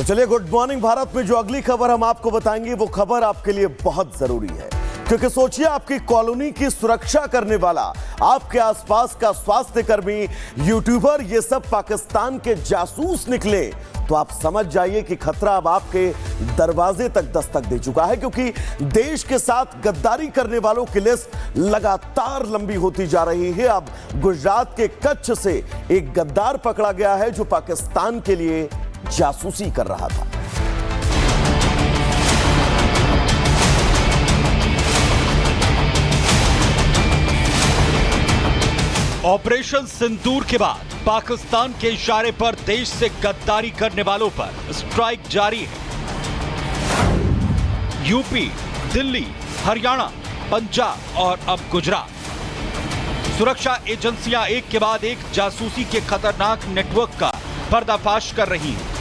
चलिए good morning Bharat में जो अगली खबर हम आपको बताएंगे वो खबर आपके लिए बहुत जरूरी है, क्योंकि सोचिए आपकी कॉलोनी की सुरक्षा करने वाला, आपके आसपास का स्वास्थ्य कर्मी, यूट्यूबर, ये सब पाकिस्तान के जासूस निकले तो आप समझ जाइए कि खतरा अब आपके दरवाजे तक दस्तक दे चुका है, क्योंकि देश के साथ गद्दारी करने वालों की लिस्ट लगातार लंबी होती जा रही है। अब गुजरात के कच्छ से एक गद्दार पकड़ा गया है जो पाकिस्तान के लिए जासूसी कर रहा था। ऑपरेशन सिंदूर के बाद पाकिस्तान के इशारे पर देश से गद्दारी करने वालों पर स्ट्राइक जारी है। यूपी, दिल्ली, हरियाणा, पंजाब और अब गुजरात। सुरक्षा एजेंसियां एक के बाद एक जासूसी के खतरनाक नेटवर्क का पर्दाफाश कर रही हैं।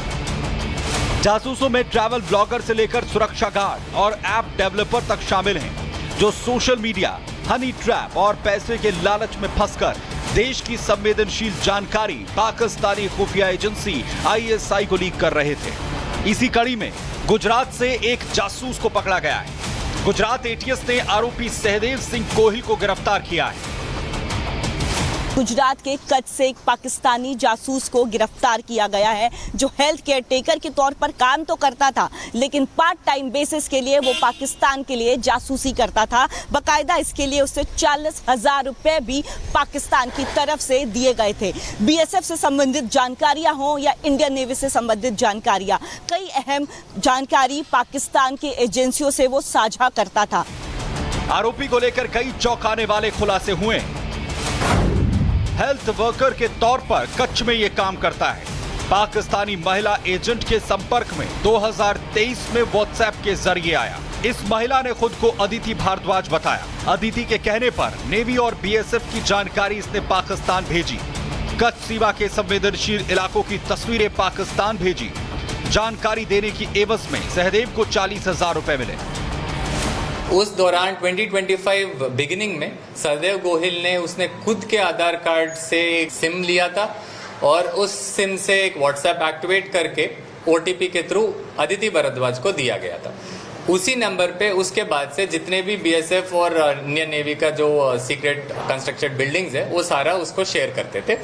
जासूसों में ट्रैवल ब्लॉगर से लेकर सुरक्षा गार्ड और ऐप डेवलपर तक शामिल हैं, जो सोशल मीडिया, हनी ट्रैप और पैसे के लालच में फंसकर देश की संवेदनशील जानकारी पाकिस्तानी खुफिया एजेंसी आईएसआई को लीक कर रहे थे। इसी कड़ी में गुजरात से एक जासूस को पकड़ा गया है। गुजरात एटीएस ने आरोपी सहदेव सिंह कोहिल को गिरफ्तार किया है। गुजरात के कच्छ से एक पाकिस्तानी जासूस को गिरफ्तार किया गया है, जो हेल्थ केयर टेकर के तौर पर काम तो करता था, लेकिन पार्ट टाइम बेसिस के लिए वो पाकिस्तान के लिए जासूसी करता था। बकायदा इसके लिए उसे 40,000 रुपए भी पाकिस्तान की तरफ से दिए गए थे। बीएसएफ से संबंधित जानकारियां हो या इंडियन नेवी से संबंधित जानकारियां, कई अहम जानकारी पाकिस्तान की एजेंसियों से वो साझा करता था। आरोपी को लेकर कई चौंकाने वाले खुलासे हुए। हेल्थ वर्कर के तौर पर कच्छ में यह काम करता है। पाकिस्तानी महिला एजेंट के संपर्क में 2023 में व्हाट्सएप के जरिए आया। इस महिला ने खुद को अदिति भारद्वाज बताया। अदिति के कहने पर नेवी और बीएसएफ की जानकारी इसने पाकिस्तान भेजी। कच्छ सीमा के संवेदनशील इलाकों की तस्वीरें पाकिस्तान भेजी। जानकारी देने की एवज में सहदेव को 40,000 रुपए मिले। उस दौरान 2025 बिगिनिंग में सहदेव गोहिल ने उसने खुद के आधार कार्ड से एक सिम लिया था और उस सिम से एक व्हाट्सएप एक्टिवेट करके ओटीपी के थ्रू अदिति भारद्वाज को दिया गया था। उसी नंबर पे उसके बाद से जितने भी बीएसएफ और इंडियन नेवी का जो सीक्रेट कंस्ट्रक्टेड बिल्डिंग्स है वो सारा उसको शेयर करते थे।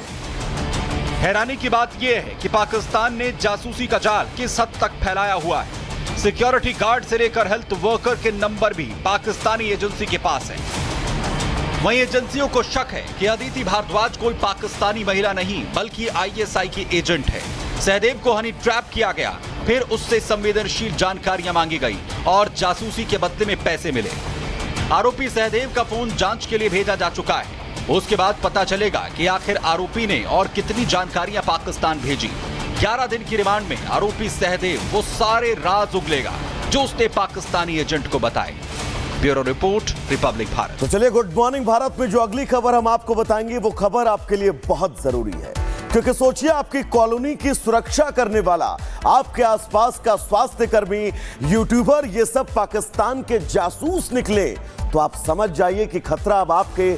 हैरानी की बात यह है कि पाकिस्तान ने जासूसी का जाल किस हद तक फैलाया हुआ है। सिक्योरिटी गार्ड से लेकर हेल्थ वर्कर के नंबर भी पाकिस्तानी एजेंसी के पास है। वहीं एजेंसियों को शक है कि अदिति भारद्वाज कोई पाकिस्तानी महिला नहीं बल्कि आईएसआई की एजेंट है। सहदेव को हनी ट्रैप किया गया, फिर उससे संवेदनशील जानकारियां मांगी गई और जासूसी के बदले में पैसे मिले। आरोपी सहदेव का फोन जांच के लिए भेजा जा चुका है। उसके बाद पता चलेगा कि आखिर आरोपी ने और कितनी जानकारियां पाकिस्तान भेजी। 11 दिन की रिमांड में आरोपी सहदेव वो सारे राज उगलेगा जो उसने पाकिस्तानी एजेंट को बताए। Bureau report, Republic Bharat. तो चलिए गुड मॉर्निंग भारत में जो अगली खबर हम आपको बताएंगे वो खबर आपके लिए बहुत जरूरी है, क्योंकि सोचिए आपकी कॉलोनी की सुरक्षा करने वाला, आपके आसपास का स्वास्थ्य कर्मी, यूट्यूबर, ये सब पाकिस्तान के जासूस निकले तो आप समझ जाइए कि खतरा अब आपके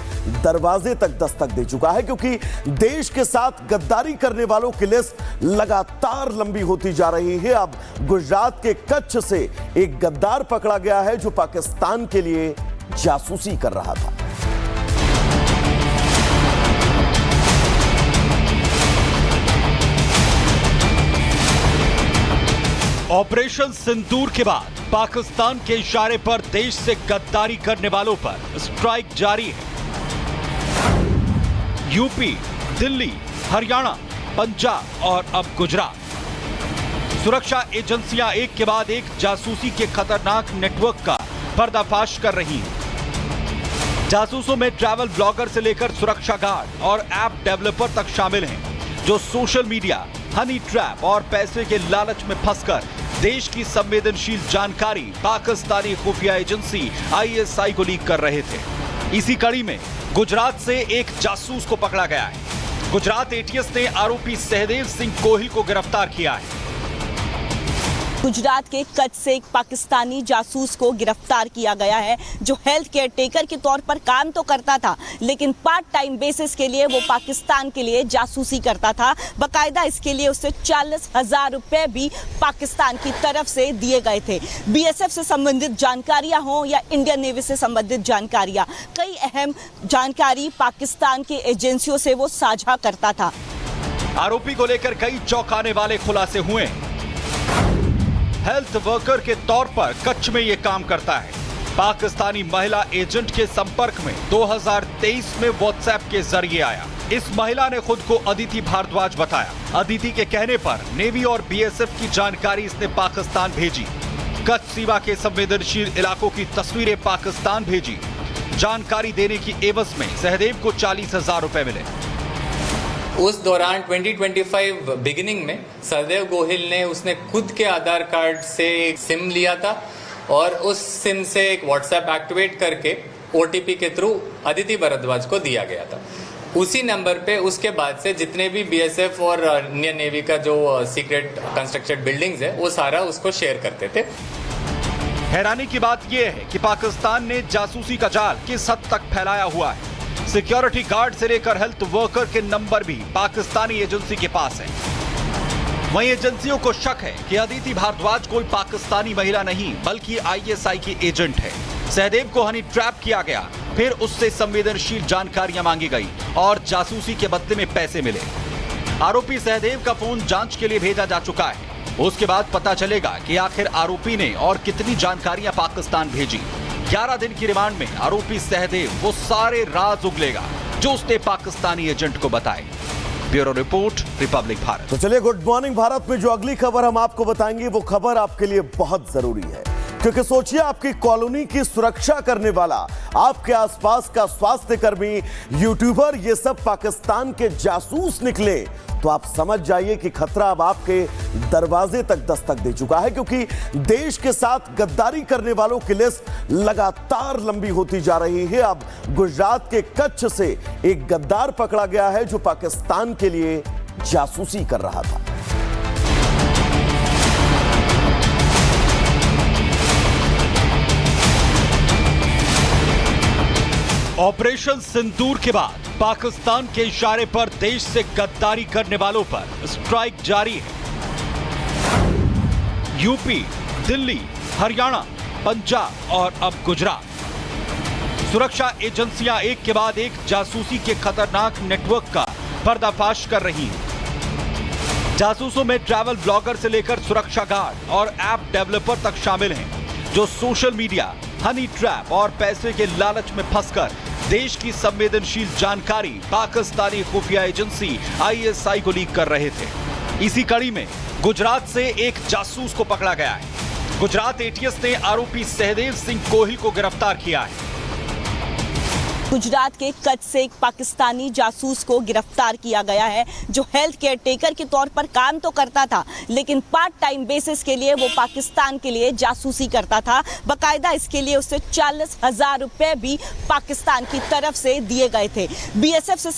दरवाजे तक दस्तक दे चुका है, क्योंकि देश के साथ गद्दारी करने वालों की लिस्ट लगातार लंबी होती जा रही है। अब गुजरात के कच्छ से एक गद्दार पकड़ा गया है जो पाकिस्तान के लिए जासूसी कर रहा था। ऑपरेशन सिंदूर के बाद पाकिस्तान के इशारे पर देश से गद्दारी करने वालों पर स्ट्राइक जारी है। यूपी, दिल्ली, हरियाणा, पंजाब और अब गुजरात। सुरक्षा एजेंसियां एक के बाद एक जासूसी के खतरनाक नेटवर्क का पर्दाफाश कर रही हैं। जासूसों में ट्रैवल ब्लॉगर से लेकर सुरक्षा गार्ड और ऐप डेवलपर तक शामिल हैं, जो सोशल मीडिया, हनी ट्रैप और पैसे के लालच में फंसकर देश की संवेदनशील जानकारी पाकिस्तानी खुफिया एजेंसी आईएसआई को लीक कर रहे थे। इसी कड़ी में गुजरात से एक जासूस को पकड़ा गया है। गुजरात एटीएस ने आरोपी सहदेव सिंह कोहिल को गिरफ्तार किया है। गुजरात के कच्छ से एक पाकिस्तानी जासूस को गिरफ्तार किया गया है जो हेल्थ केयर टेकर के तौर पर काम तो करता था, लेकिन पार्ट टाइम बेसिस के लिए वो पाकिस्तान के लिए जासूसी करता था। बकायदा इसके लिए उसे 40,000 रुपए भी पाकिस्तान की तरफ से दिए गए थे। बीएसएफ से संबंधित जानकारियां हो या इंडियन नेवी से संबंधित जानकारियां, कई अहम जानकारी पाकिस्तान की एजेंसियों से वो साझा करता था। आरोपी को लेकर कई चौंकाने वाले खुलासे हुए। हेल्थ वर्कर के तौर पर कच्छ में ये काम करता है। पाकिस्तानी महिला एजेंट के संपर्क में 2023 में व्हाट्सएप के जरिए आया। इस महिला ने खुद को अदिति भारद्वाज बताया। अदिति के कहने पर नेवी और बीएसएफ की जानकारी इसने पाकिस्तान भेजी। कच्छ सीमा के संवेदनशील इलाकों की तस्वीरें पाकिस्तान भेजी। जानकारी देने की एवज में सहदेव को 40,000 रुपए मिले। उस दौरान 2025 बिगिनिंग में सरदेव गोहिल ने उसने खुद के आधार कार्ड से एक सिम लिया था और उस सिम से एक व्हाट्सएप एक्टिवेट करके ओटीपी के थ्रू अदिति भारद्वाज को दिया गया था। उसी नंबर पे उसके बाद से जितने भी बीएसएफ और इंडियन नेवी का जो सीक्रेट कंस्ट्रक्टेड बिल्डिंग्स है वो सारा उसको शेयर करते थे। हैरानी की बात यह है कि पाकिस्तान ने जासूसी का जाल किस हद तक फैलाया हुआ है। सिक्योरिटी गार्ड से लेकर हेल्थ वर्कर के नंबर भी पाकिस्तानी एजेंसी के पास है। वहीं एजेंसियों को शक है कि अदिति भारद्वाज कोई पाकिस्तानी महिला नहीं बल्कि आईएसआई की एजेंट है। सहदेव को हनी ट्रैप किया गया, फिर उससे संवेदनशील जानकारियां मांगी गई और जासूसी के बदले में पैसे मिले। आरोपी सहदेव का फोन जांच के लिए भेजा जा चुका है। उसके बाद पता चलेगा कि आखिर आरोपी ने और कितनी जानकारियां पाकिस्तान भेजी। 11 दिन की रिमांड में आरोपी सहदेव वो सारे राज उगलेगा जो उसने पाकिस्तानी एजेंट को बताए। Bureau report, Republic Bharat. तो चलिए, गुड मॉर्निंग भारत में जो अगली खबर हम आपको बताएंगे वो खबर आपके लिए बहुत जरूरी है, क्योंकि सोचिए आपकी कॉलोनी की सुरक्षा करने वाला, आपके आसपास का स्वास्थ्य कर्मी, यूट्यूबर, ये सब पाकिस्तान के जासूस निकले तो आप समझ जाइए कि खतरा अब आपके दरवाजे तक दस्तक दे चुका है, क्योंकि देश के साथ गद्दारी करने वालों की लिस्ट लगातार लंबी होती जा रही है। अब गुजरात के कच्छ से एक गद्दार पकड़ा गया है जो पाकिस्तान के लिए जासूसी कर रहा था। ऑपरेशन सिंदूर के बाद पाकिस्तान के इशारे पर देश से गद्दारी करने वालों पर स्ट्राइक जारी है। यूपी, दिल्ली, हरियाणा, पंजाब और अब गुजरात। सुरक्षा एजेंसियां एक के बाद एक जासूसी के खतरनाक नेटवर्क का पर्दाफाश कर रही हैं। जासूसों में ट्रैवल ब्लॉगर से लेकर सुरक्षा गार्ड और ऐप डेवलपर तक शामिल हैं, जो सोशल मीडिया, हनी ट्रैप और पैसे के लालच में फंसकर देश की संवेदनशील जानकारी पाकिस्तानी खुफिया एजेंसी आईएसआई को लीक कर रहे थे। इसी कड़ी में गुजरात से एक जासूस को पकड़ा गया है। गुजरात एटीएस ने आरोपी सहदेव सिंह गोहिल को गिरफ्तार किया है। गुजरात के कच्छ से एक पाकिस्तानी जासूस को गिरफ्तार किया गया है जो हेल्थ केयर टेकर के तौर पर काम तो करता था, लेकिन पार्ट टाइम बेसिस के लिए वो पाकिस्तान के लिए जासूसी करता था। बकायदा इसके लिए उसे 40,000 रुपए भी पाकिस्तान की तरफ से दिए गए थे। बीएसएफ से